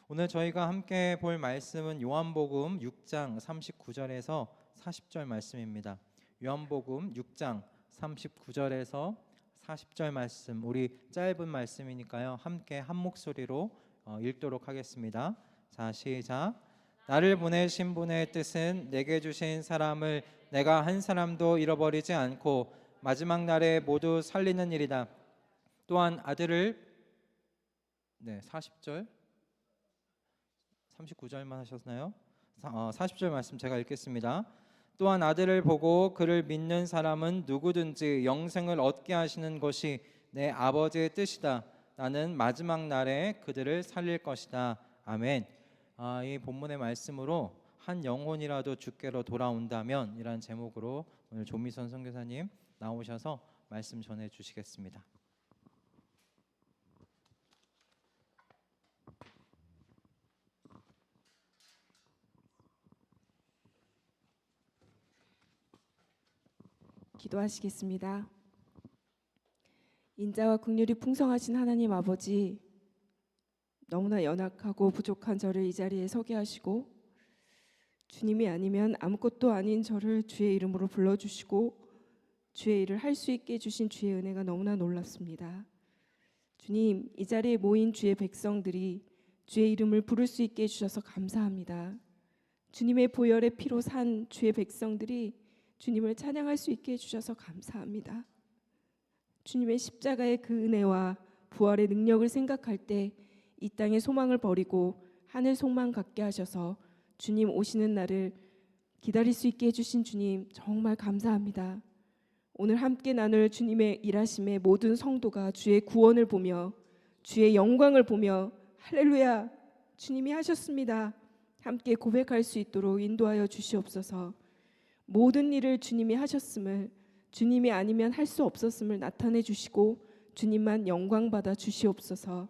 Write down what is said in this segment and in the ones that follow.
오늘 저희가 함께 볼 말씀은 요한복음 6장 39절에서 40절 말씀입니다. 요한복음 6장 39절에서 40절 말씀, 우리 짧은 말씀이니까요 함께 한 목소리로 읽도록 하겠습니다. 자, 시작. 나를 보내신 분의 뜻은 내게 주신 사람을 내가 한 사람도 잃어버리지 않고 마지막 날에 모두 살리는 일이다. 또한 아들을 40절 39절만 하셨나요? 40절 말씀 제가 읽겠습니다. 또한 아들을 보고 그를 믿는 사람은 누구든지 영생을 얻게 하시는 것이 내 아버지의 뜻이다. 나는 마지막 날에 그들을 살릴 것이다. 아멘. 이 본문의 말씀으로 한 영혼이라도 주께로 돌아온다면 이란 제목으로 오늘 조미선 선교사님 나오셔서 말씀 전해 주시겠습니다. 기도하시겠습니다. 인자와 긍휼이 풍성하신 하나님 아버지, 너무나 연약하고 부족한 저를 이 자리에 서게 하시고 주님이 아니면 아무것도 아닌 저를 주의 이름으로 불러주시고 주의 일을 할 수 있게 해주신 주의 은혜가 너무나 놀랍습니다. 주님, 이 자리에 모인 주의 백성들이 주의 이름을 부를 수 있게 해주셔서 감사합니다. 주님의 보혈의 피로 산 주의 백성들이 주님을 찬양할 수 있게 해주셔서 감사합니다. 주님의 십자가의 그 은혜와 부활의 능력을 생각할 때 이 땅의 소망을 버리고 하늘 소망 갖게 하셔서 주님 오시는 날을 기다릴 수 있게 해주신 주님 정말 감사합니다. 오늘 함께 나눌 주님의 일하심에 모든 성도가 주의 구원을 보며 주의 영광을 보며 할렐루야 주님이 하셨습니다 함께 고백할 수 있도록 인도하여 주시옵소서. 모든 일을 주님이 하셨음을, 주님이 아니면 할 수 없었음을 나타내 주시고 주님만 영광 받아 주시옵소서.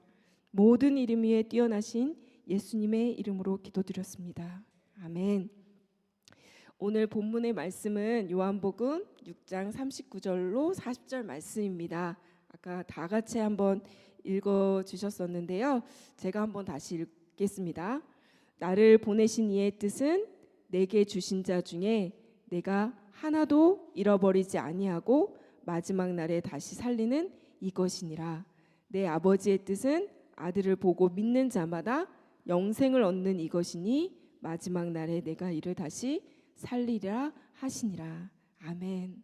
모든 이름 위에 뛰어나신 예수님의 이름으로 기도드렸습니다. 아멘. 오늘 본문의 말씀은 요한복음 6장 39절로 40절 말씀입니다. 아까 다 같이 한번 읽어주셨었는데요. 제가 한번 다시 읽겠습니다. 나를 보내신 이의 뜻은 내게 주신 자 중에 내가 하나도 잃어버리지 아니하고 마지막 날에 다시 살리는 이것이니라. 내 아버지의 뜻은 아들을 보고 믿는 자마다 영생을 얻는 이것이니 마지막 날에 내가 이를 다시 살리라 하시니라. 아멘.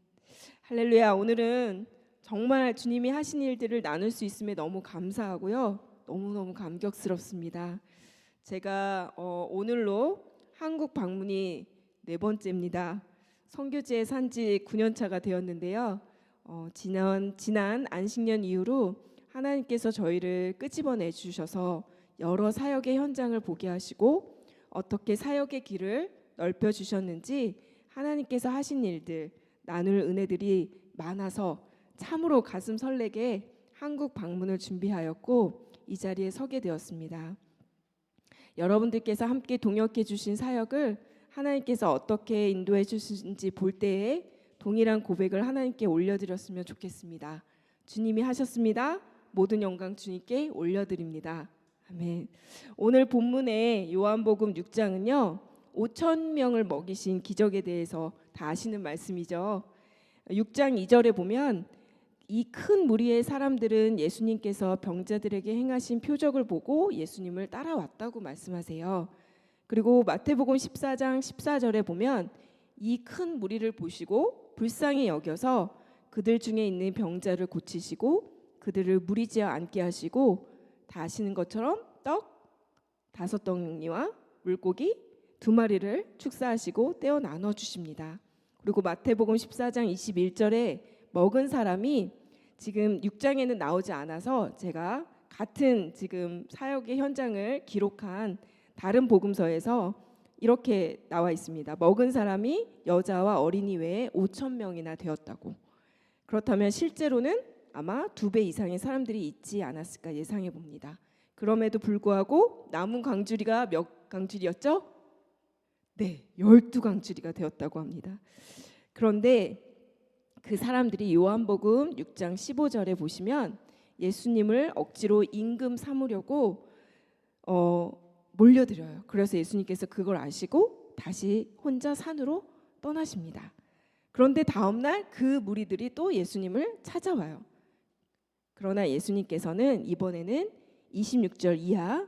할렐루야. 오늘은 정말 주님이 하신 일들을 나눌 수 있음에 너무 감사하고요. 너무너무 감격스럽습니다. 제가 오늘로 한국 방문이 4번째입니다. 선교지에 산지 9년차가 되었는데요. 지난 안식년 이후로 하나님께서 저희를 끄집어내 주셔서 여러 사역의 현장을 보게 하시고 어떻게 사역의 길을 넓혀 주셨는지 하나님께서 하신 일들, 나눌 은혜들이 많아서 참으로 가슴 설레게 한국 방문을 준비하였고 이 자리에 서게 되었습니다. 여러분들께서 함께 동역해 주신 사역을 하나님께서 어떻게 인도해 주시는지 볼 때에 동일한 고백을 하나님께 올려드렸으면 좋겠습니다. 주님이 하셨습니다. 모든 영광 주님께 올려드립니다. 아멘. 오늘 본문의 요한복음 6장은요 5천 명을 먹이신 기적에 대해서 다 아시는 말씀이죠. 6장 2절에 보면 이 큰 무리의 사람들은 예수님께서 병자들에게 행하신 표적을 보고 예수님을 따라왔다고 말씀하세요. 그리고 마태복음 14장 14절에 보면 이 큰 무리를 보시고 불쌍히 여겨서 그들 중에 있는 병자를 고치시고 그들을 무리지어 앉게 하시고 다 아시는 것처럼 떡 5덩이와 물고기 2마리를 축사하시고 떼어 나눠 주십니다. 그리고 마태복음 14장 21절에 먹은 사람이 지금 6장에는 나오지 않아서 제가 같은 지금 사역의 현장을 기록한 다른 복음서에서 이렇게 나와 있습니다. 먹은 사람이 여자와 어린이 외에 5천 명이나 되었다고. 그렇다면 실제로는 아마 2배 이상의 사람들이 있지 않았을까 예상해 봅니다. 그럼에도 불구하고 남은 강주리가 몇 강주리였죠? 네, 12강주리가 되었다고 합니다. 그런데 그 사람들이 요한복음 6장 15절에 보시면 예수님을 억지로 임금 삼으려고 몰려들어요. 그래서 예수님께서 그걸 아시고 다시 혼자 산으로 떠나십니다. 그런데 다음 날 그 무리들이 또 예수님을 찾아와요. 그러나 예수님께서는 이번에는 26절 이하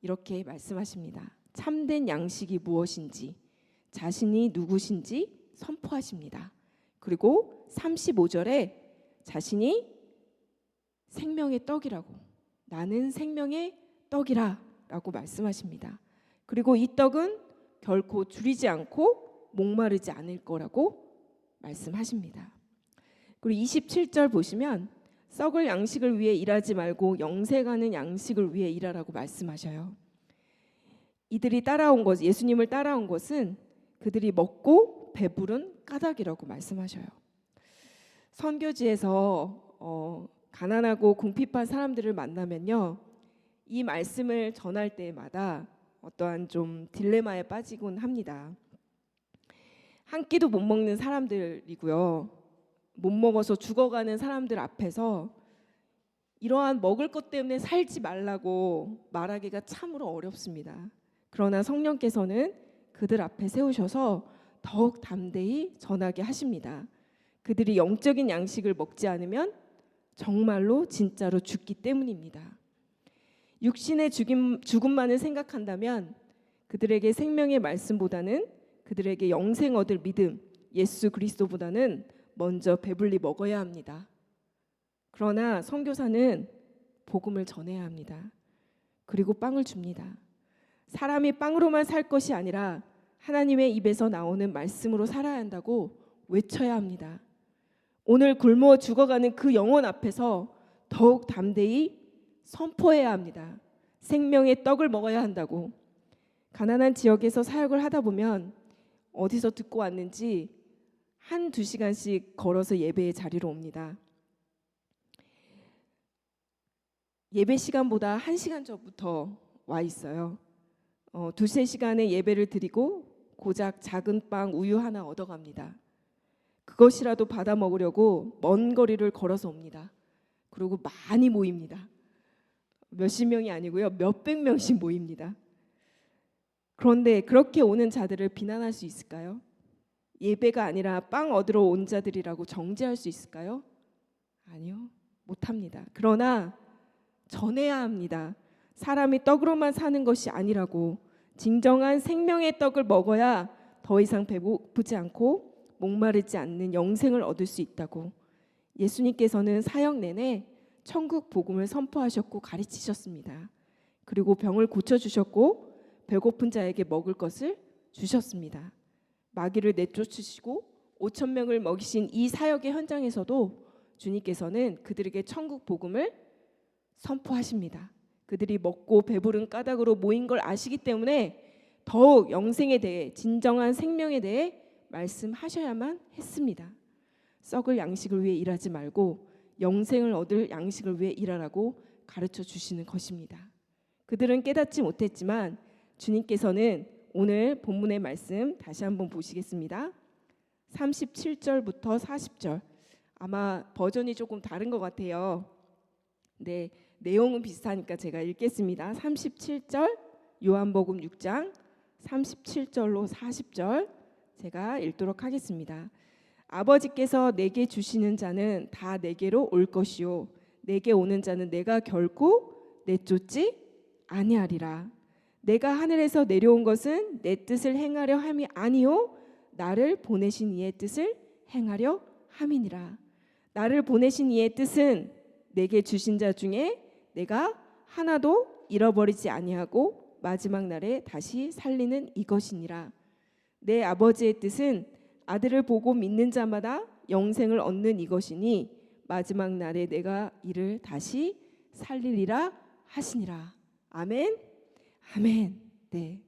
이렇게 말씀하십니다. 참된 양식이 무엇인지, 자신이 누구신지 선포하십니다. 그리고 35절에 자신이 생명의 떡이라고, 나는 생명의 떡이라 라고 말씀하십니다. 그리고 이 떡은 결코 줄이지 않고 목마르지 않을 거라고 말씀하십니다. 그리고 27절 보시면 썩을 양식을 위해 일하지 말고 영생하는 양식을 위해 일하라고 말씀하셔요. 이들이 따라온 것, 예수님을 따라온 것은 그들이 먹고 배부른 까닭이라고 말씀하셔요. 선교지에서 가난하고 궁핍한 사람들을 만나면요, 이 말씀을 전할 때마다 어떠한 좀 딜레마에 빠지곤 합니다. 한 끼도 못 먹는 사람들이고요, 못 먹어서 죽어가는 사람들 앞에서 이러한 먹을 것 때문에 살지 말라고 말하기가 참으로 어렵습니다. 그러나 성령께서는 그들 앞에 세우셔서 더욱 담대히 전하게 하십니다. 그들이 영적인 양식을 먹지 않으면 정말로 진짜로 죽기 때문입니다. 육신의 죽음만을 생각한다면 그들에게 생명의 말씀보다는, 그들에게 영생 얻을 믿음 예수 그리스도보다는 먼저 배불리 먹어야 합니다. 그러나 선교사는 복음을 전해야 합니다. 그리고 빵을 줍니다. 사람이 빵으로만 살 것이 아니라 하나님의 입에서 나오는 말씀으로 살아야 한다고 외쳐야 합니다. 오늘 굶어 죽어가는 그 영혼 앞에서 더욱 담대히 선포해야 합니다. 생명의 떡을 먹어야 한다고. 가난한 지역에서 사역을 하다 보면 어디서 듣고 왔는지 1-2시간씩 걸어서 예배의 자리로 옵니다. 예배 시간보다 1시간 전부터 와 있어요. 2-3시간의 예배를 드리고 고작 작은 빵 우유 하나 얻어갑니다. 그것이라도 받아 먹으려고 먼 거리를 걸어서 옵니다. 그리고 많이 모입니다. 몇십 명이 아니고요, 몇백 명씩 모입니다. 그런데 그렇게 오는 자들을 비난할 수 있을까요? 예배가 아니라 빵 얻으러 온 자들이라고 정죄할 수 있을까요? 아니요, 못합니다. 그러나 전해야 합니다. 사람이 떡으로만 사는 것이 아니라고, 진정한 생명의 떡을 먹어야 더 이상 배고프지 않고 목마르지 않는 영생을 얻을 수 있다고. 예수님께서는 사역 내내 천국 복음을 선포하셨고 가르치셨습니다. 그리고 병을 고쳐주셨고 배고픈 자에게 먹을 것을 주셨습니다. 마귀를 내쫓으시고 5,000명을 먹이신 이 사역의 현장에서도 주님께서는 그들에게 천국 복음을 선포하십니다. 그들이 먹고 배부른 까닭으로 모인 걸 아시기 때문에 더욱 영생에 대해, 진정한 생명에 대해 말씀하셔야만 했습니다. 썩을 양식을 위해 일하지 말고 영생을 얻을 양식을 위해 일하라고 가르쳐 주시는 것입니다. 그들은 깨닫지 못했지만 주님께서는 오늘 본문의 말씀 다시 한번 보시겠습니다. 37절부터 40절, 아마 버전이 조금 다른 것 같아요. 네, 내용은 비슷하니까 제가 읽겠습니다. 37절, 요한복음 6장 37절로 40절 제가 읽도록 하겠습니다. 아버지께서 내게 주시는 자는 다 내게로 올 것이요, 내게 오는 자는 내가 결코 내쫓지 아니하리라. 내가 하늘에서 내려온 것은 내 뜻을 행하려 함이 아니요, 나를 보내신 이의 뜻을 행하려 함이니라. 나를 보내신 이의 뜻은 내게 주신 자 중에 내가 하나도 잃어버리지 아니하고 마지막 날에 다시 살리는 이것이니라. 내 아버지의 뜻은 아들을 보고 믿는 자마다 영생을 얻는 이것이니 마지막 날에 내가 이를 다시 살리리라 하시니라. 아멘. 아멘. 네.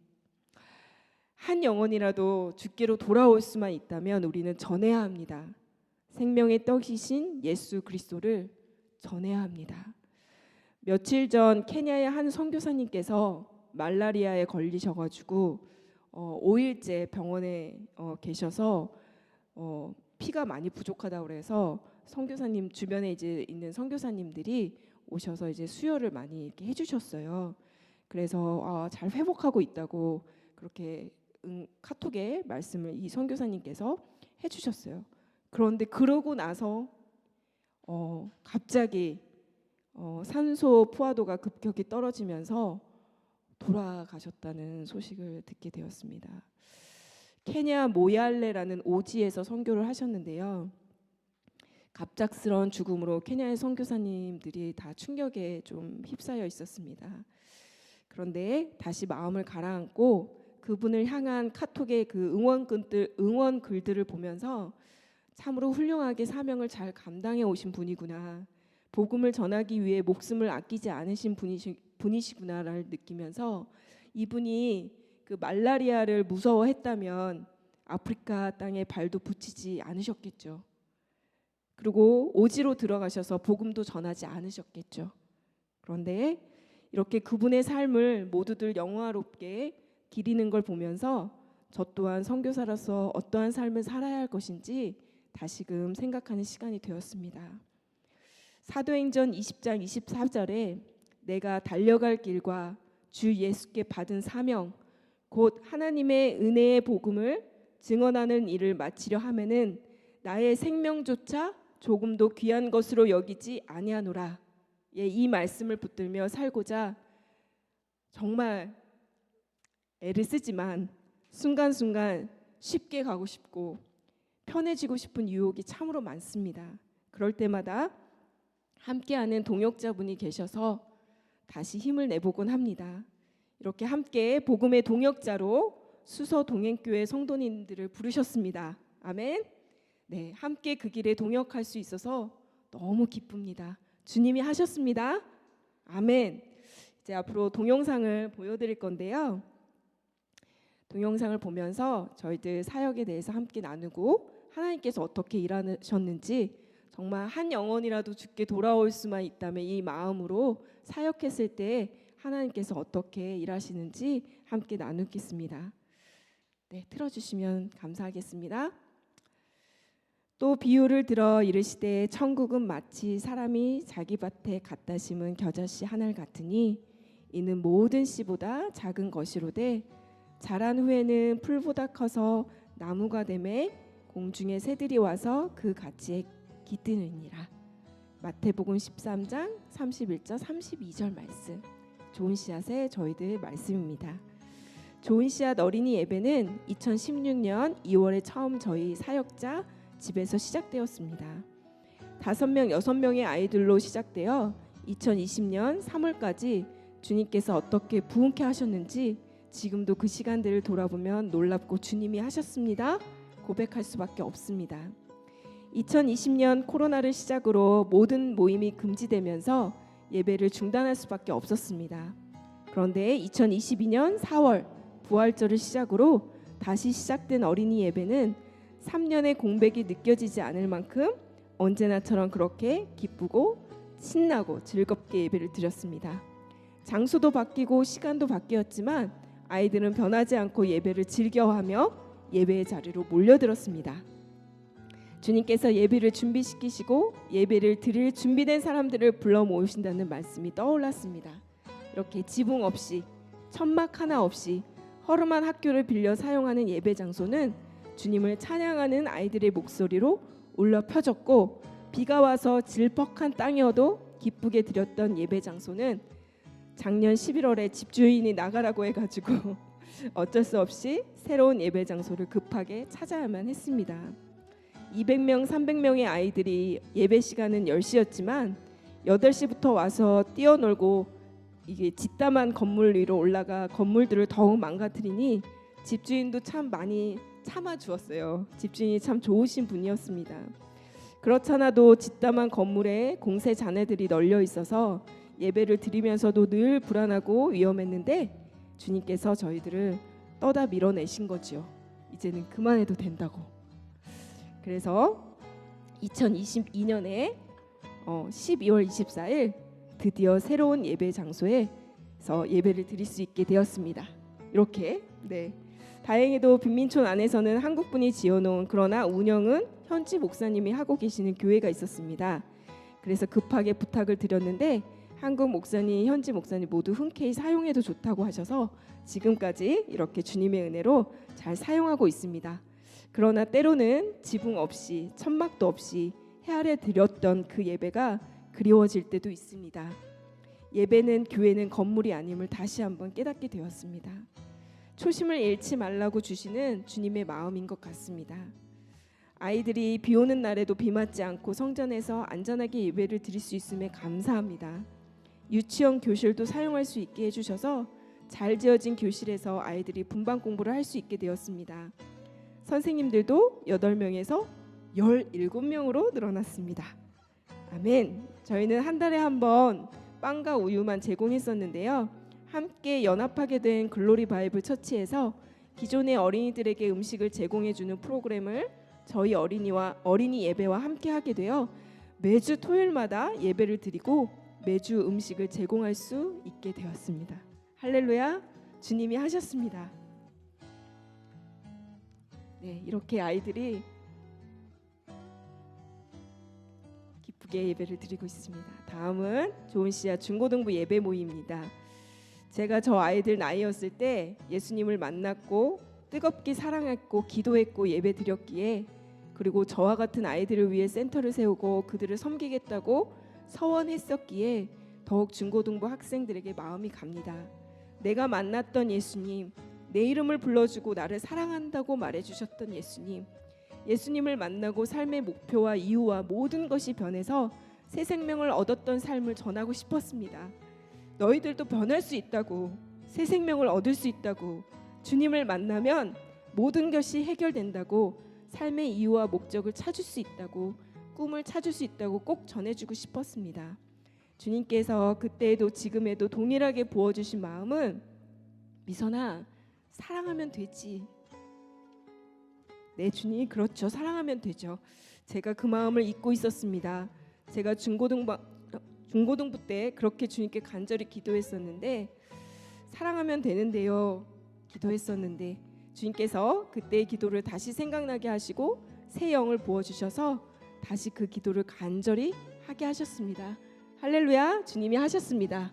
한 영혼이라도 주께로 돌아올 수만 있다면 우리는 전해야 합니다. 생명의 떡이신 예수 그리스도를 전해야 합니다. 며칠 전 케냐의 한 선교사님께서 말라리아에 걸리셔가지고 5일째 병원에 계셔서 피가 많이 부족하다고 그래서 선교사님 주변에 이제 있는 선교사님들이 오셔서 이제 수혈을 많이 이렇게 해주셨어요. 그래서 잘 회복하고 있다고 그렇게 카톡에 말씀을 이 선교사님께서 해주셨어요. 그런데 그러고 나서 갑자기 산소 포화도가 급격히 떨어지면서 돌아가셨다는 소식을 듣게 되었습니다. 케냐 모얄레라는 오지에서 선교를 하셨는데요. 갑작스러운 죽음으로 케냐의 선교사님들이 다 충격에 좀 휩싸여 있었습니다. 그런데 다시 마음을 가라앉고 그분을 향한 카톡의 그 응원 글들을 보면서 참으로 훌륭하게 사명을 잘 감당해 오신 분이구나. 복음을 전하기 위해 목숨을 아끼지 않으신 분이시구나를 느끼면서 이분이 그 말라리아를 무서워했다면 아프리카 땅에 발도 붙이지 않으셨겠죠. 그리고 오지로 들어가셔서 복음도 전하지 않으셨겠죠. 그런데 이렇게 그분의 삶을 모두들 영화롭게 기리는 걸 보면서 저 또한 선교사로서 어떠한 삶을 살아야 할 것인지 다시금 생각하는 시간이 되었습니다. 사도행전 20장 24절에 내가 달려갈 길과 주 예수께 받은 사명 곧 하나님의 은혜의 복음을 증언하는 일을 마치려 하면은 나의 생명조차 조금도 귀한 것으로 여기지 아니하노라. 이 말씀을 붙들며 살고자 정말 애를 쓰지만 순간순간 쉽게 가고 싶고 편해지고 싶은 유혹이 참으로 많습니다. 그럴 때마다 함께하는 동역자분이 계셔서 다시 힘을 내보곤 합니다. 이렇게 함께 복음의 동역자로 수서 동행교회 성도님들을 부르셨습니다. 아멘. 네, 함께 그 길에 동역할 수 있어서 너무 기쁩니다. 주님이 하셨습니다. 아멘. 이제 앞으로 동영상을 보여드릴 건데요. 동영상을 보면서 저희들 사역에 대해서 함께 나누고 하나님께서 어떻게 일하셨는지 정말 한 영혼이라도 죽게 돌아올 수만 있다면 이 마음으로 사역했을 때 하나님께서 어떻게 일하시는지 함께 나누겠습니다. 네, 틀어주시면 감사하겠습니다. 또 비유를 들어 이르시되 천국은 마치 사람이 자기 밭에 갖다 심은 겨자씨 하나 같으니 이는 모든 씨보다 작은 것이로되 자란 후에는 풀보다 커서 나무가 되매 공중의 새들이 와서 그 가지에 깃드느니라. 마태복음 13장 31절 32절 말씀. 좋은 씨앗의 저희들 말씀입니다. 좋은 씨앗 어린이 예배는 2016년 2월에 처음 저희 사역자 집에서 시작되었습니다. 5명, 6명의 아이들로 시작되어 2020년 3월까지 주님께서 어떻게 부흥케 하셨는지 지금도 그 시간들을 돌아보면 놀랍고 주님이 하셨습니다. 고백할 수밖에 없습니다. 2020년 코로나를 시작으로 모든 모임이 금지되면서 예배를 중단할 수밖에 없었습니다. 그런데 2022년 4월 부활절을 시작으로 다시 시작된 어린이 예배는 3년의 공백이 느껴지지 않을 만큼 언제나처럼 그렇게 기쁘고 신나고 즐겁게 예배를 드렸습니다. 장소도 바뀌고 시간도 바뀌었지만 아이들은 변하지 않고 예배를 즐겨하며 예배의 자리로 몰려들었습니다. 주님께서 예배를 준비시키시고 예배를 드릴 준비된 사람들을 불러 모으신다는 말씀이 떠올랐습니다. 이렇게 지붕 없이 천막 하나 없이 허름한 학교를 빌려 사용하는 예배 장소는 주님을 찬양하는 아이들의 목소리로 울려 펴졌고 비가 와서 질퍽한 땅이어도 기쁘게 드렸던 예배 장소는 작년 11월에 집주인이 나가라고 해가지고 어쩔 수 없이 새로운 예배 장소를 급하게 찾아야만 했습니다. 200명, 300명의 아이들이 예배 시간은 10시였지만 8시부터 와서 뛰어놀고 이게 짓담한 건물 위로 올라가 건물들을 더욱 망가뜨리니 집주인도 참 많이 참아주었어요. 집주인이 참 좋으신 분이었습니다. 그렇잖아도 짓담한 건물에 공세 잔해들이 널려 있어서 예배를 드리면서도 늘 불안하고 위험했는데 주님께서 저희들을 떠다 밀어내신 거지요. 이제는 그만해도 된다고. 그래서 2022년에 12월 24일 드디어 새로운 예배 장소에서 예배를 드릴 수 있게 되었습니다. 이렇게 다행히도 빈민촌 안에서는 한국분이 지어놓은 그러나 운영은 현지 목사님이 하고 계시는 교회가 있었습니다. 그래서 급하게 부탁을 드렸는데 한국 목사님, 현지 목사님 모두 흔쾌히 사용해도 좋다고 하셔서 지금까지 이렇게 주님의 은혜로 잘 사용하고 있습니다. 그러나 때로는 지붕 없이 천막도 없이 해 아래 드렸던 그 예배가 그리워질 때도 있습니다. 예배는 교회는 건물이 아님을 다시 한번 깨닫게 되었습니다. 초심을 잃지 말라고 주시는 주님의 마음인 것 같습니다. 아이들이 비 오는 날에도 비 맞지 않고 성전에서 안전하게 예배를 드릴 수 있음에 감사합니다. 유치원 교실도 사용할 수 있게 해주셔서 잘 지어진 교실에서 아이들이 분반 공부를 할 수 있게 되었습니다. 선생님들도 8명에서 17명으로 늘어났습니다. 아멘. 저희는 한 달에 한 번 빵과 우유만 제공했었는데요. 함께 연합하게 된 글로리 바이블 처치에서 기존의 어린이들에게 음식을 제공해주는 프로그램을 저희 어린이 예배와 함께 하게 되어 매주 토요일마다 예배를 드리고 매주 음식을 제공할 수 있게 되었습니다. 할렐루야, 주님이 하셨습니다. 네, 이렇게 아이들이 기쁘게 예배를 드리고 있습니다. 다음은 조은시아 중고등부 예배 모임입니다. 제가 저 아이들 나이였을 때 예수님을 만났고 뜨겁게 사랑했고 기도했고 예배 드렸기에, 그리고 저와 같은 아이들을 위해 센터를 세우고 그들을 섬기겠다고 서원했었기에 더욱 중고등부 학생들에게 마음이 갑니다. 내가 만났던 예수님, 내 이름을 불러주고 나를 사랑한다고 말해주셨던 예수님을 만나고 삶의 목표와 이유와 모든 것이 변해서 새 생명을 얻었던 삶을 전하고 싶었습니다. 너희들도 변할 수 있다고, 새 생명을 얻을 수 있다고, 주님을 만나면 모든 것이 해결된다고, 삶의 이유와 목적을 찾을 수 있다고, 꿈을 찾을 수 있다고 꼭 전해주고 싶었습니다. 주님께서 그때에도 지금에도 동일하게 부어주신 마음은, 미선아, 사랑하면 되지. 네, 주님, 그렇죠. 사랑하면 되죠. 제가 그 마음을 잊고 있었습니다. 제가 중고등부 때 그렇게 주님께 간절히 기도했었는데, 사랑하면 되는데요, 기도했었는데 주님께서 그때의 기도를 다시 생각나게 하시고 새 영을 부어주셔서 다시 그 기도를 간절히 하게 하셨습니다. 할렐루야, 주님이 하셨습니다.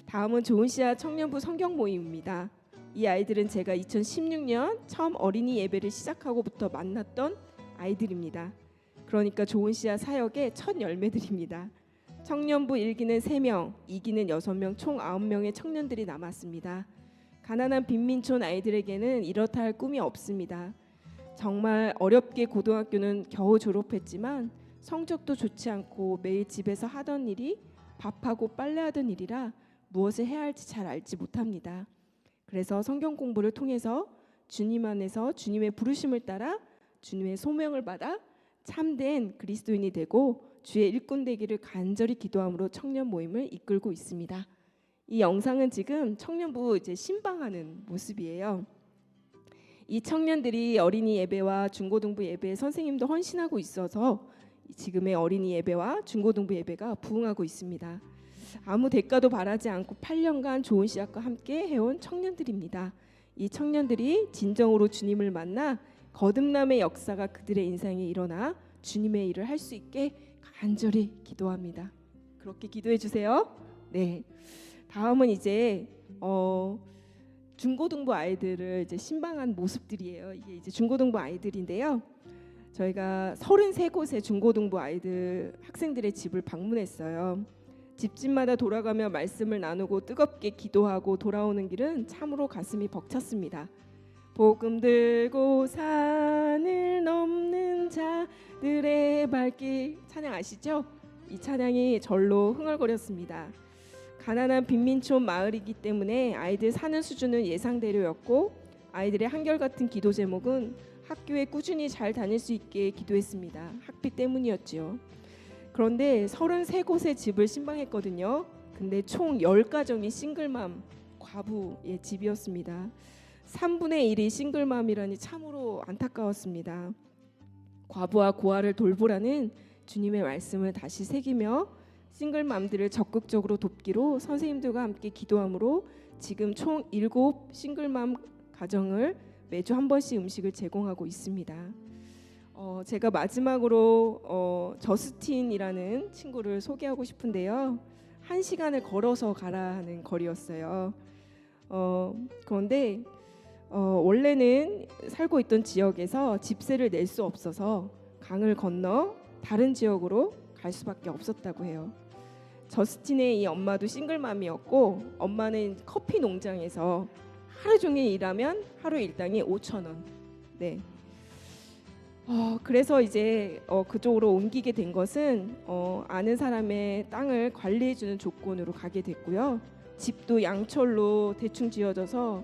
다음은 조은시아 청년부 성경 모임입니다. 이 아이들은 제가 2016년 처음 어린이 예배를 시작하고부터 만났던 아이들입니다. 그러니까 조은시아 사역의 첫 열매들입니다. 청년부 1기는 3명, 2기는 6명, 총 9명의 청년들이 남았습니다. 가난한 빈민촌 아이들에게는 이렇다 할 꿈이 없습니다. 정말 어렵게 고등학교는 겨우 졸업했지만 성적도 좋지 않고 매일 집에서 하던 일이 밥하고 빨래하던 일이라 무엇을 해야 할지 잘 알지 못합니다. 그래서 성경 공부를 통해서 주님 안에서 주님의 부르심을 따라 주님의 소명을 받아 참된 그리스도인이 되고 주의 일꾼 되기를 간절히 기도함으로 청년 모임을 이끌고 있습니다. 이 영상은 지금 청년부 신방하는 모습이에요. 이 청년들이 어린이 예배와 중고등부 예배에 선생님도 헌신하고 있어서 지금의 어린이 예배와 중고등부 예배가 부흥하고 있습니다. 아무 대가도 바라지 않고 8년간 좋은 시작과 함께 해온 청년들입니다. 이 청년들이 진정으로 주님을 만나 거듭남의 역사가 그들의 인생에 일어나 주님의 일을 할 수 있게 간절히 기도합니다. 그렇게 기도해 주세요. 네. 다음은 중고등부 아이들을 신방한 모습들이에요. 이게 중고등부 아이들인데요. 저희가 33곳의 중고등부 아이들 학생들의 집을 방문했어요. 집집마다 돌아가며 말씀을 나누고 뜨겁게 기도하고 돌아오는 길은 참으로 가슴이 벅찼습니다. 복음 들고 산을 넘는 자들의 발길, 찬양 아시죠? 이 찬양이 절로 흥얼거렸습니다. 가난한 빈민촌 마을이기 때문에 아이들 사는 수준은 예상대로였고, 아이들의 한결같은 기도 제목은 학교에 꾸준히 잘 다닐 수 있게 기도했습니다. 학비 때문이었지요. 그런데 33곳의 집을 신방했거든요. 근데 총 10가정이 싱글맘, 과부의 집이었습니다. 3분의 1이 싱글맘이라니 참으로 안타까웠습니다. 과부와 고아를 돌보라는 주님의 말씀을 다시 새기며 싱글맘들을 적극적으로 돕기로 선생님들과 함께 기도함으로 지금 총 7 싱글맘 가정을 매주 한 번씩 음식을 제공하고 있습니다. 제가 마지막으로 저스틴이라는 친구를 소개하고 싶은데요. 1시간을 걸어서 가라 하는 거리였어요. 그런데 원래는 살고 있던 지역에서 집세를 낼 수 없어서 강을 건너 다른 지역으로 갈 수밖에 없었다고 해요. 저스틴의 이 엄마도 싱글맘이었고 엄마는 커피 농장에서 하루 종일 일하면 하루 일당이 5,000원. 네. 그래서 이제 그쪽으로 옮기게 된 것은 아는 사람의 땅을 관리해주는 조건으로 가게 됐고요. 집도 양철로 대충 지어져서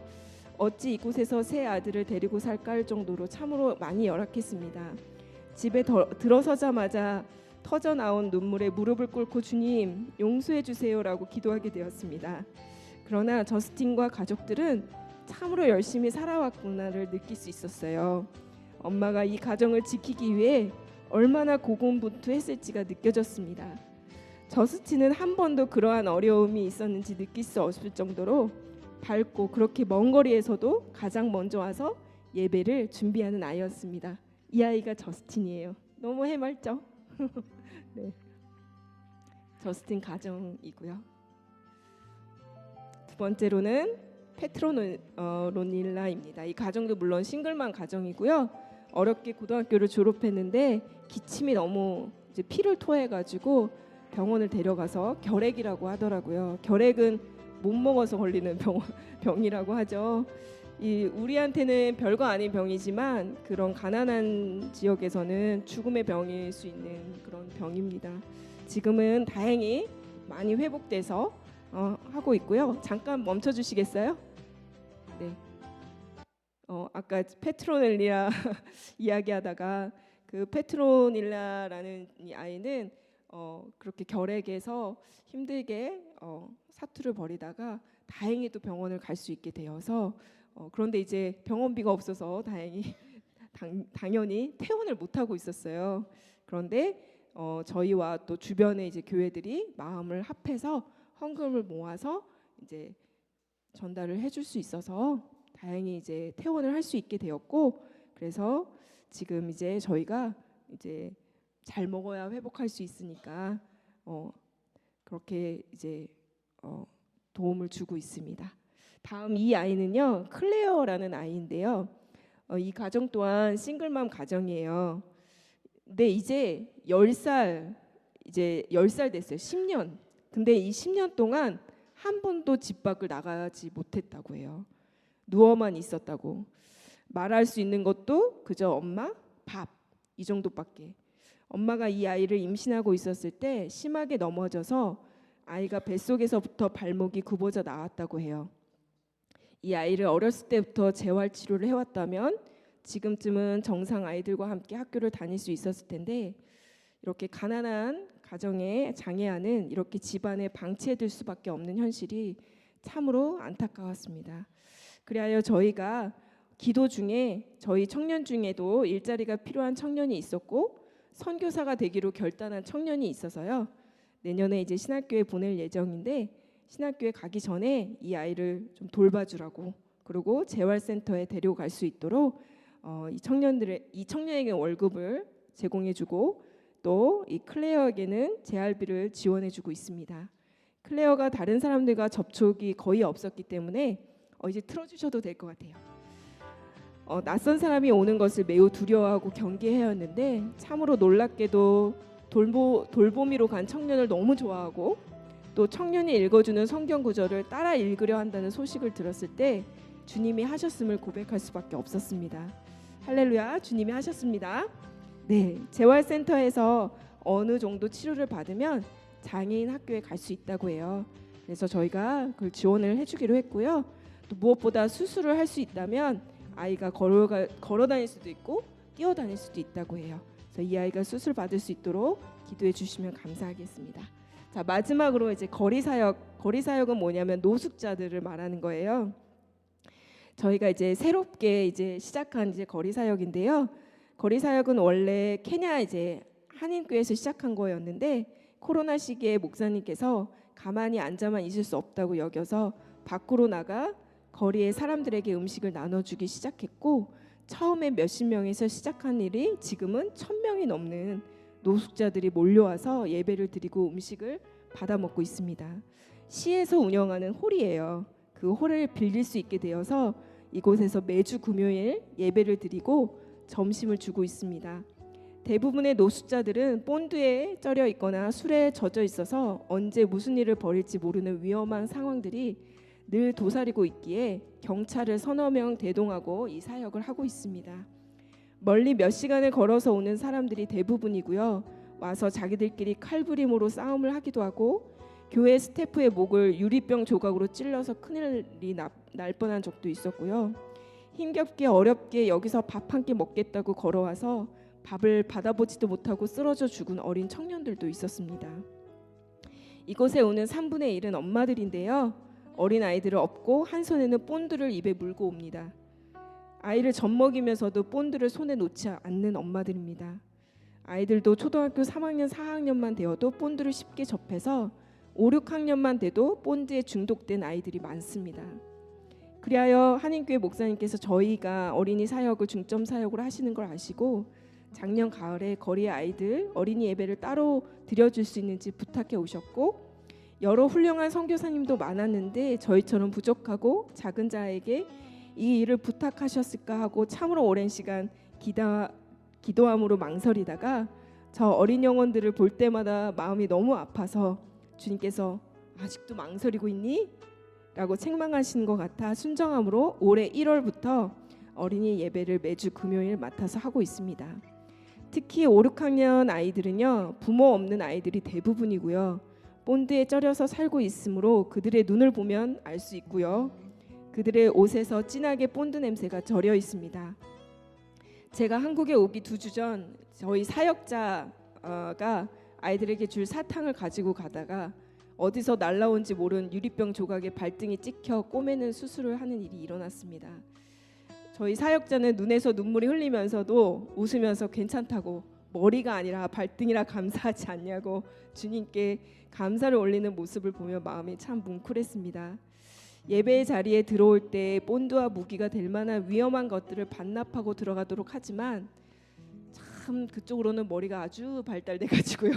어찌 이곳에서 새 아들을 데리고 살까 할 정도로 참으로 많이 열악했습니다. 집에 들어서자마자 터져 나온 눈물에 무릎을 꿇고 주님 용서해 주세요라고 기도하게 되었습니다. 그러나 저스틴과 가족들은 참으로 열심히 살아왔구나를 느낄 수 있었어요. 엄마가 이 가정을 지키기 위해 얼마나 고군분투했을지가 느껴졌습니다. 저스틴은 한 번도 그러한 어려움이 있었는지 느낄 수 없을 정도로 밝고 그렇게 먼 거리에서도 가장 먼저 와서 예배를 준비하는 아이였습니다. 이 아이가 저스틴이에요. 너무 해맑죠? 네. 저스틴 가정이고요. 두 번째로는 페트로닐라입니다. 이 가정도 물론 싱글맘 가정이고요. 어렵게 고등학교를 졸업했는데 기침이 너무 이제 피를 토해가지고 병원을 데려가서 결핵이라고 하더라고요. 결핵은 못 먹어서 걸리는 병이라고 하죠. 우리한테는 별거 아닌 병이지만 그런 가난한 지역에서는 죽음의 병일 수 있는 그런 병입니다. 지금은 다행히 많이 회복돼서 하고 있고요. 잠깐 멈춰 주시겠어요? 네. 아까 페트로넬리아 이야기하다가 그 페트로닐라라는 이 아이는 그렇게 결핵에서 힘들게 사투를 벌이다가 다행히도 병원을 갈 수 있게 되어서 그런데 이제 병원비가 없어서 다행히 당연히 퇴원을 못 하고 있었어요. 그런데 저희와 또 주변의 이제 교회들이 마음을 합해서 헌금을 모아서 이제 전달을 해줄 수 있어서 다행히 이제 퇴원을 할 수 있게 되었고 그래서 지금 이제 저희가 이제 잘 먹어야 회복할 수 있으니까 그렇게 이제 도움을 주고 있습니다. 다음 이 아이는요 클레어라는 아이인데요. 이 가정 또한 싱글맘 가정이에요. 근데 이제 10살 됐어요. 10년. 근데 이 10년 동안 한 번도 집 밖을 나가지 못했다고 해요. 누워만 있었다고. 말할 수 있는 것도 그저 엄마, 밥 이 정도밖에. 엄마가 이 아이를 임신하고 있었을 때 심하게 넘어져서 아이가 뱃속에서부터 발목이 굽어져 나왔다고 해요. 이 아이를 어렸을 때부터 재활 치료를 해왔다면 지금쯤은 정상 아이들과 함께 학교를 다닐 수 있었을 텐데 이렇게 가난한 가정의 장애아는 이렇게 집안에 방치해둘 수밖에 없는 현실이 참으로 안타까웠습니다. 그리하여 저희가 기도 중에 저희 청년 중에도 일자리가 필요한 청년이 있었고 선교사가 되기로 결단한 청년이 있어서요. 내년에 이제 신학교에 보낼 예정인데 신학교에 가기 전에 이 아이를 좀 돌봐주라고 그리고 재활센터에 데려갈 수 있도록 이 청년에게 월급을 제공해주고 또 이 클레어에게는 재활비를 지원해주고 있습니다. 클레어가 다른 사람들과 접촉이 거의 없었기 때문에 이제 틀어주셔도 될 것 같아요. 낯선 사람이 오는 것을 매우 두려워하고 경계해왔는데 참으로 놀랍게도 돌보미로 간 청년을 너무 좋아하고 또 청년이 읽어주는 성경 구절을 따라 읽으려 한다는 소식을 들었을 때 주님이 하셨음을 고백할 수밖에 없었습니다. 할렐루야, 주님이 하셨습니다. 네, 재활센터에서 어느 정도 치료를 받으면 장애인 학교에 갈 수 있다고 해요. 그래서 저희가 그걸 지원을 해주기로 했고요. 또 무엇보다 수술을 할 수 있다면 아이가 걸어 다닐 수도 있고 뛰어다닐 수도 있다고 해요. 그래서 이 아이가 수술 받을 수 있도록 기도해 주시면 감사하겠습니다. 자, 마지막으로 이제 거리 사역은 뭐냐면 노숙자들을 말하는 거예요. 저희가 이제 새롭게 이제 시작한 이제 거리 사역인데요. 거리 사역은 원래 케냐 이제 한인교회에서 시작한 거였는데 코로나 시기에 목사님께서 가만히 앉아만 있을 수 없다고 여겨서 밖으로 나가 거리에 사람들에게 음식을 나눠주기 시작했고 처음에 몇십 명에서 시작한 일이 지금은 1,000명이 넘는 노숙자들이 몰려와서 예배를 드리고 음식을 받아 먹고 있습니다. 시에서 운영하는 홀이에요. 그 홀을 빌릴 수 있게 되어서 이곳에서 매주 금요일 예배를 드리고 점심을 주고 있습니다. 대부분의 노숙자들은 본드에 쩔여 있거나 술에 젖어 있어서 언제 무슨 일을 벌일지 모르는 위험한 상황들이 늘 도사리고 있기에 경찰을 서너 명 대동하고 이 사역을 하고 있습니다. 멀리 몇 시간을 걸어서 오는 사람들이 대부분이고요. 와서 자기들끼리 칼부림으로 싸움을 하기도 하고 교회 스태프의 목을 유리병 조각으로 찔러서 큰일이 날 뻔한 적도 있었고요. 힘겹게 어렵게 여기서 밥 한 끼 먹겠다고 걸어와서 밥을 받아보지도 못하고 쓰러져 죽은 어린 청년들도 있었습니다. 이곳에 오는 3분의 1은 엄마들인데요. 어린 아이들을 업고 한 손에는 본드를 입에 물고 옵니다. 아이를 젖먹이면서도 본드를 손에 놓지 않는 엄마들입니다. 아이들도 초등학교 3학년, 4학년만 되어도 본드를 쉽게 접해서 5, 6학년만 돼도 본드에 중독된 아이들이 많습니다. 그리하여 한인교회 목사님께서 저희가 어린이 사역을 중점 사역으로 하시는 걸 아시고 작년 가을에 거리의 아이들 어린이 예배를 따로 드려줄 수 있는지 부탁해 오셨고 여러 훌륭한 선교사님도 많았는데 저희처럼 부족하고 작은 자에게 이 일을 부탁하셨을까 하고 참으로 오랜 시간 기도함으로 망설이다가 저 어린 영혼들을 볼 때마다 마음이 너무 아파서 주님께서 아직도 망설이고 있니? 라고 책망하시는 것 같아 순정함으로 올해 1월부터 어린이 예배를 매주 금요일 맡아서 하고 있습니다. 특히 5, 6학년 아이들은요 부모 없는 아이들이 대부분이고요. 본드에 쩔여서 살고 있으므로 그들의 눈을 보면 알 수 있고요. 그들의 옷에서 진하게 본드 냄새가 절여 있습니다. 제가 한국에 오기 2주 전 저희 사역자가 아이들에게 줄 사탕을 가지고 가다가 어디서 날라온지 모른 유리병 조각에 발등이 찍혀 꼬매는 수술을 하는 일이 일어났습니다. 저희 사역자는 눈에서 눈물이 흘리면서도 웃으면서 괜찮다고 머리가 아니라 발등이라 감사하지 않냐고 주님께 감사를 올리는 모습을 보며 마음이 참 뭉클했습니다. 예배의 자리에 들어올 때 본드와 무기가 될 만한 위험한 것들을 반납하고 들어가도록 하지만 참 그쪽으로는 머리가 아주 발달돼 가지고요.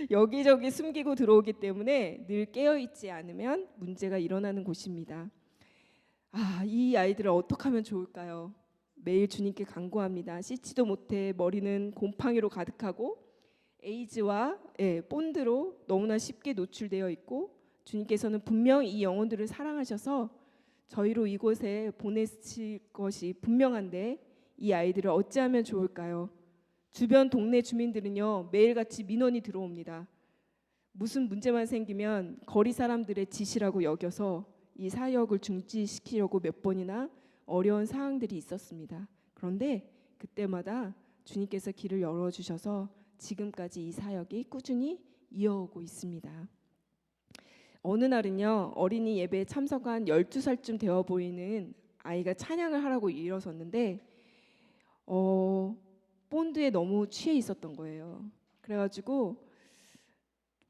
여기저기 숨기고 들어오기 때문에 늘 깨어있지 않으면 문제가 일어나는 곳입니다. 이 아이들을 어떻게 하면 좋을까요? 매일 주님께 간구합니다. 씻지도 못해 머리는 곰팡이로 가득하고 에이즈와 본드로 너무나 쉽게 노출되어 있고 주님께서는 분명 이 영혼들을 사랑하셔서 저희로 이곳에 보내실 것이 분명한데 이 아이들을 어찌하면 좋을까요? 주변 동네 주민들은요 매일같이 민원이 들어옵니다. 무슨 문제만 생기면 거리 사람들의 짓이라고 여겨서 이 사역을 중지시키려고 몇 번이나 어려운 상황들이 있었습니다. 그런데 그때마다 주님께서 길을 열어주셔서 지금까지 이 사역이 꾸준히 이어오고 있습니다. 어느 날은요 어린이 예배에 참석한 12살쯤 되어 보이는 아이가 찬양을 하라고 일어섰는데 본드에 너무 취해 있었던 거예요. 그래가지고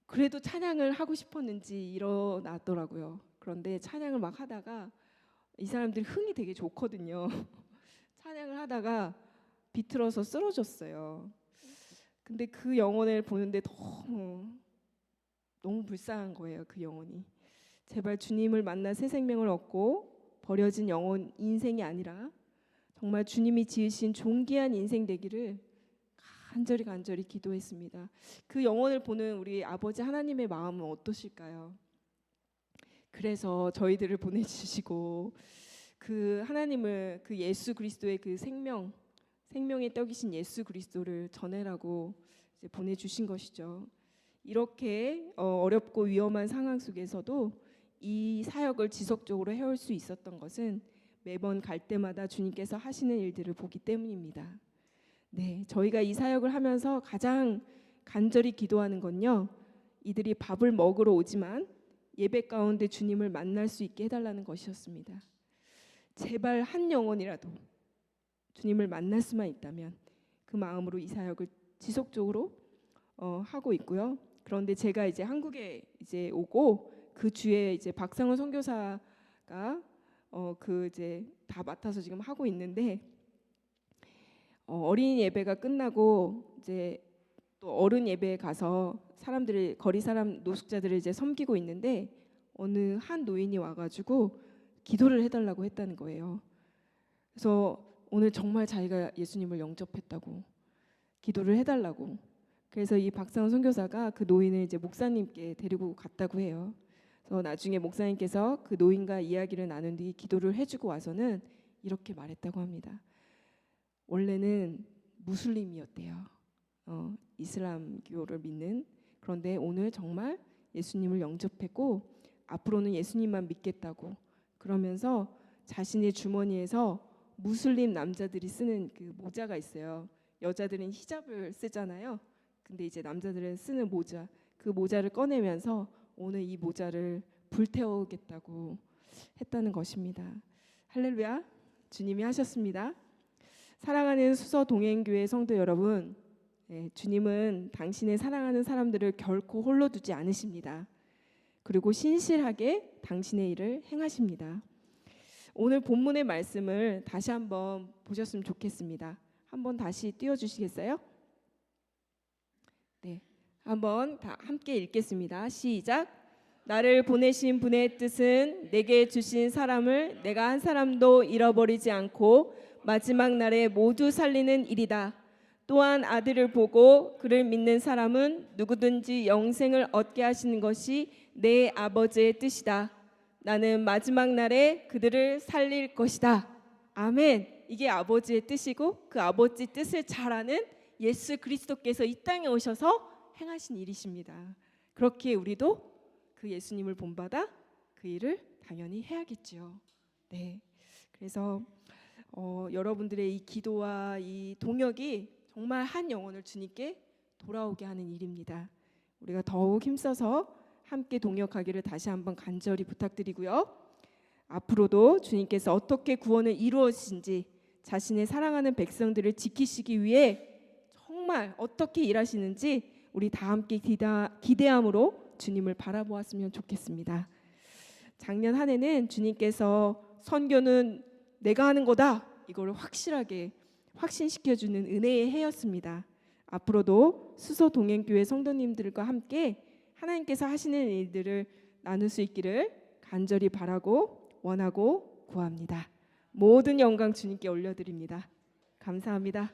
그래도 찬양을 하고 싶었는지 일어나더라고요. 그런데 찬양을 막 하다가 이 사람들이 흥이 되게 좋거든요. 찬양을 하다가 비틀어서 쓰러졌어요. 근데 그 영혼을 보는데 너무 불쌍한 거예요. 그 영혼이 제발 주님을 만나 새 생명을 얻고 버려진 영혼 인생이 아니라 정말 주님이 지으신 존귀한 인생 되기를 간절히 기도했습니다. 그 영혼을 보는 우리 아버지 하나님의 마음은 어떠실까요? 그래서 저희들을 보내주시고 그 하나님을 그 예수 그리스도의 그 생명의 떡이신 예수 그리스도를 전해라고 이제 보내주신 것이죠. 이렇게 어렵고 위험한 상황 속에서도 이 사역을 지속적으로 해올 수 있었던 것은 매번 갈 때마다 주님께서 하시는 일들을 보기 때문입니다. 네, 저희가 이 사역을 하면서 가장 간절히 기도하는 건요. 이들이 밥을 먹으러 오지만 예배 가운데 주님을 만날 수 있게 해달라는 것이었습니다. 제발 한 영혼이라도 주님을 만날 수만 있다면 그 마음으로 이 사역을 지속적으로 하고 있고요. 그런데 제가 이제 한국에 이제 오고 그 주에 이제 박상훈 선교사가 그 이제 다 맡아서 지금 하고 있는데 어린이 예배가 끝나고 이제 또 어른 예배에 가서 사람들이 거리 사람 노숙자들을 이제 섬기고 있는데 어느 한 노인이 와가지고 기도를 해달라고 했다는 거예요. 그래서 오늘 정말 자기가 예수님을 영접했다고 기도를 해달라고. 그래서 이 박상훈 선교사가 그 노인을 이제 목사님께 데리고 갔다고 해요. 그래서 나중에 목사님께서 그 노인과 이야기를 나눈 뒤 기도를 해주고 와서는 이렇게 말했다고 합니다. 원래는 무슬림이었대요. 이슬람교를 믿는. 그런데 오늘 정말 예수님을 영접했고 앞으로는 예수님만 믿겠다고. 그러면서 자신의 주머니에서 무슬림 남자들이 쓰는 그 모자가 있어요. 여자들은 히잡을 쓰잖아요. 근데 이제 남자들은 쓰는 모자, 그 모자를 꺼내면서 오늘 이 모자를 불태우겠다고 했다는 것입니다. 할렐루야. 주님이 하셨습니다. 사랑하는 수서 동행교회 성도 여러분, 주님은 당신의 사랑하는 사람들을 결코 홀로 두지 않으십니다. 그리고 신실하게 당신의 일을 행하십니다. 오늘 본문의 말씀을 다시 한번 보셨으면 좋겠습니다. 한번 다시 띄워주시겠어요? 네, 한번 다 함께 읽겠습니다. 시작. 나를 보내신 분의 뜻은 내게 주신 사람을 내가 한 사람도 잃어버리지 않고 마지막 날에 모두 살리는 일이다. 또한 아들을 보고 그를 믿는 사람은 누구든지 영생을 얻게 하시는 것이 내 아버지의 뜻이다. 나는 마지막 날에 그들을 살릴 것이다. 아멘. 이게 아버지의 뜻이고 그 아버지 뜻을 잘 아는 예수 그리스도께서 이 땅에 오셔서 행하신 일이십니다. 그렇게 우리도 그 예수님을 본받아 그 일을 당연히 해야겠죠. 네. 그래서 여러분들의 이 기도와 이 동역이 정말 한 영혼을 주님께 돌아오게 하는 일입니다. 우리가 더욱 힘써서 함께 동역하기를 다시 한번 간절히 부탁드리고요. 앞으로도 주님께서 어떻게 구원을 이루어지신지 자신의 사랑하는 백성들을 지키시기 위해 정말 어떻게 일하시는지 우리 다 함께 기대함으로 주님을 바라보았으면 좋겠습니다. 작년 한 해는 주님께서 선교는 내가 하는 거다 이걸 확실하게 확신시켜주는 은혜의 해였습니다. 앞으로도 수서 동행교회 성도님들과 함께 하나님께서 하시는 일들을 나눌 수 있기를 간절히 바라고 원하고 구합니다. 모든 영광 주님께 올려드립니다. 감사합니다.